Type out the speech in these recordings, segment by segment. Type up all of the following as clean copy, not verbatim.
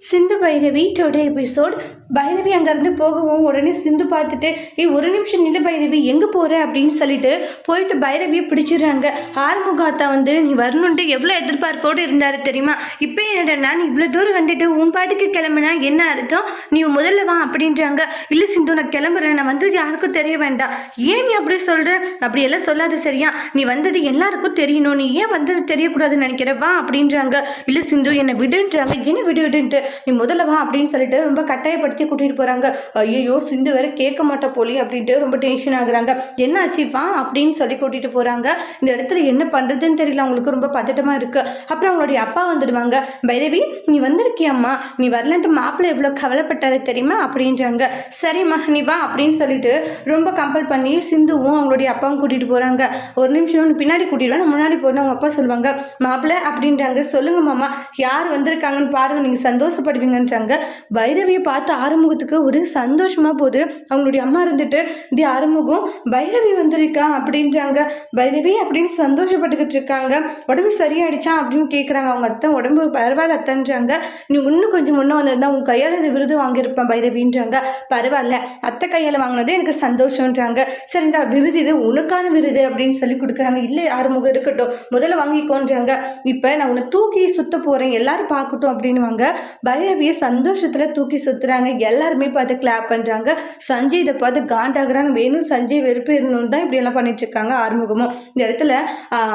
Sindhu Bhairavi today episode. Bhairavi அங்கேருந்து போகவும் உடனே சிந்து பார்த்துட்டு ஒரு நிமிஷம் நில பைரவி எங்கே போகிற அப்படின்னு சொல்லிட்டு போயிட்டு பைரவியை பிடிச்சிடுறாங்க. ஆறுமுகாத்தா நீ வரணுன்ட்டு எவ்வளோ எதிர்பார்ப்போடு இருந்தார் தெரியுமா? இப்போ என்னடா நீ இவ்வளோ தூரம் வந்துட்டு உன் பாட்டுக்கு கிளம்புனா என்ன அர்த்தம்? நீ முதல்ல வா அப்படின்றாங்க. இல்லை சிந்து, நான் கிளம்புறேன், நான் வந்தது யாருக்கும் தெரிய வேண்டாம். ஏன் நீ அப்படி சொல்கிற? அப்படியெல்லாம் சொல்லாது சரியா? நீ வந்தது எல்லாருக்கும் தெரியணும், நீ ஏன் வந்தது தெரியக்கூடாதுன்னு நினைக்கிற? வா அப்படின்றாங்க. இல்லை சிந்து, என்னை விடுன்றாங்க. என்ன விடுன்ட்டு நீ முதல்ல வா அப்படின்னு சொல்லிட்டு ரொம்ப கட்டாயப்படுத்தி கூட்டிகிட்டு போகிறாங்க. ஐயோ சிந்து வேற கேட்க மாட்டா போலி அப்படின்ட்டு ரொம்ப டென்ஷன் ஆகுறாங்க. என்ன ஆச்சுப்பா அப்படின்னு சொல்லி கூட்டிகிட்டு போகிறாங்க. இந்த இடத்துல என்ன பண்ணுறதுன்னு தெரியல, அவங்களுக்கு ரொம்ப பதட்டமாக இருக்குது. அப்புறம் அவங்களுடைய அப்பா வந்துடுவாங்க. பைரவி, நீ வந்திருக்கியம்மா, நீ வரலன்ட்டு மாப்பிள்ளை எவ்வளோ கவலைப்பட்டாரு தெரியுமா அப்படின்றாங்க. சரிம்மா நீ வா அப்படின்னு சொல்லிட்டு ரொம்ப கம்பல் பண்ணி சிந்துவும் அவங்களுடைய அப்பாவும் கூட்டிகிட்டு போகிறாங்க. ஒரு நிமிஷம் பின்னாடி கூட்டிடுவேன், நான் முன்னாடி போகிறேன். அவங்க அப்பா சொல்லுவாங்க. மாப்பிள்ளை அப்படின்றாங்க. சொல்லுங்க மாமா, யார் வந்திருக்காங்கன்னு பாருங்க, நீங்கள் சந்தோஷப்படுவீங்கன்றாங்க. பைரவியை பார்த்து ஆறுமுகத்துக்கு ஒரு சந்தோஷமா போகுது. அவங்களுடைய அம்மா இருந்துட்டு டி ஆறுமுகம் பைரவி வந்திருக்கா அப்படின்றாங்க. பைரவி அப்படின்னு சந்தோஷப்பட்டுக்கிட்டு இருக்காங்க. உடம்பு சரியாயிடுச்சா அப்படின்னு கேட்குறாங்க. அவங்க அத்தை உடம்பு பரவாயில்ல அத்தைன்றாங்க. நீ இன்னும் கொஞ்சம் முன்னே வந்திருந்தா உன் கையால் இந்த விருது வாங்கியிருப்பேன் பைரவின்றாங்க. பரவாயில்ல, அத்தை கையால் வாங்கினதே எனக்கு சந்தோஷம்ன்றாங்க. சரி, இந்த விருது இது உனக்கான விருது அப்படின்னு சொல்லி கொடுக்குறாங்க. இல்லை ஆறுமுகம் இருக்கட்டும், முதல்ல வாங்கிக்கோன்றாங்க. இப்போ நான் உன்னை தூக்கி சுத்த போகிறேன், எல்லாரும் பார்க்கட்டும் அப்படின்வாங்க. பைரவியை சந்தோஷத்தில் தூக்கி சுற்றுறாங்க. எல்லாருமே பார்த்து கிளாப் பண்ணுறாங்க. சஞ்சய் இதை பார்த்து காண்டாகிறாங்க. வேணும் சஞ்சய் வெறுப்பு இருக்கணும்னு தான் இப்படியெல்லாம் பண்ணிட்டு இருக்காங்க ஆறுமுகமும். இந்த இடத்துல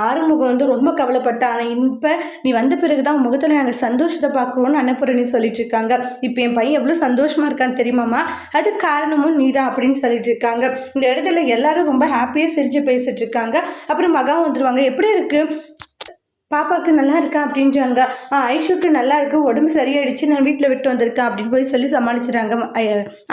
ஆறுமுகம் ரொம்ப கவலைப்பட்டான். இப்போ நீ வந்த பிறகுதான் முகத்தில் நாங்கள் சந்தோஷத்தை பார்க்குறோன்னு அன்னபூரணி சொல்லிட்டு இருக்காங்க. இப்போ என் பையன் எவ்வளோ சந்தோஷமா இருக்கான்னு தெரியுமாமா? அது காரணமும் நீதான் அப்படின்னு சொல்லிட்டு இருக்காங்க. இந்த இடத்துல எல்லாரும் ரொம்ப ஹாப்பியாக சிரிச்சு பேசிட்டு இருக்காங்க. அப்புறம் மகா வந்துருவாங்க. எப்படி இருக்கு பாப்பாவுக்கு நல்லா இருக்கா அப்படின்றாங்க. ஐஷுக்கு நல்லா இருக்கு, உடம்பு சரியாயிடுச்சு, நான் வீட்டில் விட்டு வந்திருக்கேன் அப்படின்னு போய் சொல்லி சமாளிச்சுறாங்க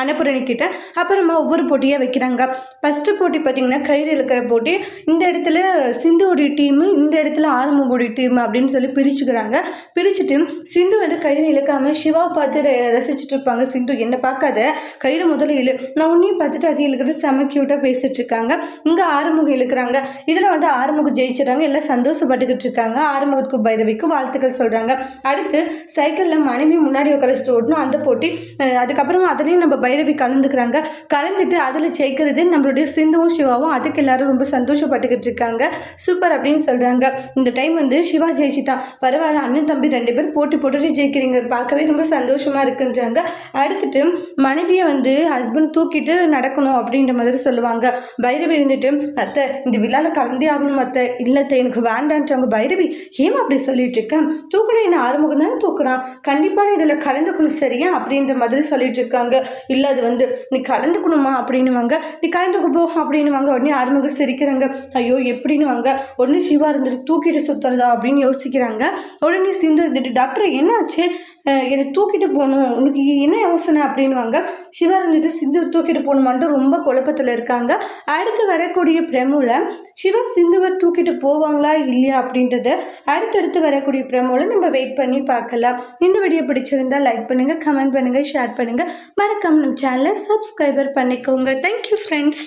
அன்னபூரணி கிட்ட. அப்புறமா ஒவ்வொரு போட்டியாக வைக்கிறாங்க. ஃபஸ்ட்டு போட்டி பார்த்தீங்கன்னா கயிறு இழுக்கிற போட்டி. இந்த இடத்துல சிந்துவோடைய டீமு, இந்த இடத்துல ஆறுமுகோடைய டீம் அப்படின்னு சொல்லி பிரிச்சுக்கிறாங்க. பிரிச்சுட்டு சிந்து கயிறு இழுக்காம சிவா பார்த்து ரசிச்சுட்டு இருப்பாங்க. சிந்து என்னை பார்க்காத, கயிறு முதல்ல இழு, நான் உன்னையும் பார்த்துட்டு அது இழுக்கிறது செம க்யூட்டாக பேசிட்டு இருக்காங்க. இங்கே ஆறுமுகம் இழுக்கிறாங்க. இதில் ஆறுமுகம் ஜெயிச்சிடறாங்க. எல்லாம் சந்தோஷப்பட்டுக்கிட்டு இருக்காங்க. ஆறுமுகத்துக்கு பைரவிக்கு வாழ்த்துக்கள் சொல்றாங்க. அடுத்து சைக்கிள்ல மனைவி முன்னாடி உட்காரச்சிட்டு ஓடணும் அந்த போட்டி. அதுக்கப்புறமா அதுலயும் நம்ம பைரவி கலந்துக்கிறாங்க. கலந்துட்டு அதுல ஜெயிக்கிறது நம்மளுடைய சிந்துவும் சிவாவும். அதுக்கு எல்லாரும் ரொம்ப சந்தோஷப்பட்டுக்கிட்டு இருக்காங்க. சூப்பர் அப்படின்னு சொல்றாங்க. இந்த டைம் சிவா ஜெயிச்சிட்டான், பரவாயில்ல, அண்ணன் தம்பி 2 பேர் போட்டி போட்டுட்டு ஜெயிக்கிறீங்க, பார்க்கவே ரொம்ப சந்தோஷமா இருக்குன்றாங்க. அடுத்துட்டு மனைவியை ஹஸ்பண்ட் தூக்கிட்டு நடக்கணும் அப்படின்ற மாதிரி சொல்லுவாங்க. பைரவி இருந்துட்டு அத்தை இந்த விழால கலந்தே ஆகணும் அத்தை. இல்லத்தை எனக்கு வேண்டான்றாங்க. பைரவி ஏன் அப்படி சொல்லிட்டு இருக்கேன், தூக்கணும் என்ன ஆறுமுகம் தானே தூக்குறான், கண்டிப்பாக இதில் கலந்துக்கணும் சரியா அப்படின்ற மாதிரி சொல்லிட்டு இருக்காங்க. இல்லை அது நீ கலந்துக்கணுமா அப்படின்னுவாங்க. நீ கலந்துக்கு போ அப்படின்னுவாங்க. உடனே ஆறுமுகம் சிரிக்கிறாங்க. ஐயோ எப்படின்னுவாங்க. உடனே சிவா இருந்துட்டு தூக்கிட்டு சுத்துறதா அப்படின்னு யோசிக்கிறாங்க. உடனே சிந்து இருந்துட்டு டாக்டர் என்னாச்சு, என்னை தூக்கிட்டு போகணும், உனக்கு என்ன யோசனை அப்படின்வாங்க. சிவா இருந்துட்டு சிந்து தூக்கிட்டு போகணுமான்ட்டு ரொம்ப குழப்பத்தில் இருக்காங்க. அடுத்து வரக்கூடிய பிரமுல சிவா சிந்துவை தூக்கிட்டு போவாங்களா இல்லையா அப்படின்றத அடுத்தடுத்து வரக்கூடிய பிரமோல நம்ம வெயிட் பண்ணி பார்க்கலாம். இந்த வீடியோ பிடிச்சிருந்தா லைக் பண்ணுங்க, கமெண்ட் பண்ணுங்க, ஷேர் பண்ணுங்க, மறக்காம நம்ம சேனலை சப்ஸ்கிரைபர் பண்ணிக்கோங்க. Thank you friends.